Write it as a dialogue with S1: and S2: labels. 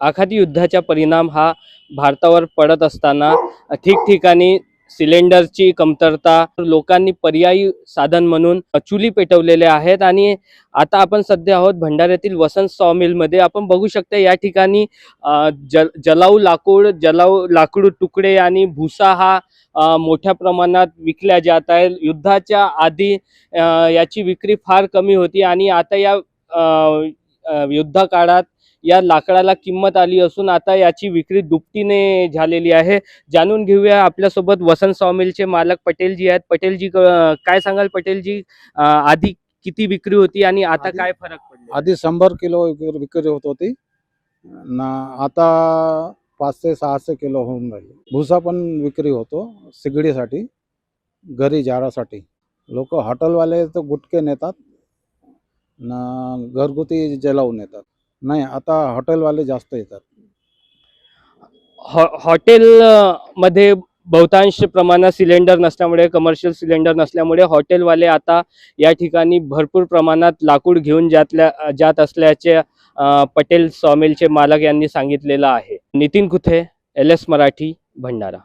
S1: आखाती युद्धाचा परिणाम हा भारतावर पडत असताना ठिकठिकाणी सिलेंडरची कमतरता, लोकांनी पर्यायी साधन म्हणून चुली पेटवलेल्या आहेत। आणि आता आपण सध्या आहोत भंडाऱ्यातील वसंत सॉमिलमध्ये। आपण बघू शकता या ठिकाणी जलाऊ लाकूड तुकडे आणि भुसा हा मोठ्या प्रमाणात विकल्या जात आहे। युद्धाच्या आधी याची विक्री फार कमी होती आणि आता या युद्ध काळात या लाकडाला किंमत आली असून आता याची विक्री दुपटीने झालेली आहे। जाणून घेऊया आपल्यासोबत वसंत सॉमिलचे मालक पटेलजी आहेत। पटेलजी, काय सांगाल पटेलजी, आधी किती विक्री होती आणि आता काय फरक पडला?
S2: आधी 100 किलो विक्री होत होती ना, आता 500-600 किलो होऊन राहिली। भुसा पण विक्री होतो सिगडीसाठी, घरी जाळासाठी। लोक हॉटेलवाले तर गुटके नेतात ना, घरगुती जलावून येतात। नाही, आता हॉटेलवाले जास्त येतात।
S1: हॉटेल मध्ये बहुतांश प्रमाणात सिलेंडर नसल्यामुळे, कमर्शियल सिलेंडर नसल्यामुळे हॉटेलवाले आता या ठिकाणी भरपूर प्रमाणात लाकूड घेऊन जात असल्याचे पटेल सॉमिलचे मालक यांनी सांगितलेलं आहे। नितीन कुथे, LS मराठी, भंडारा।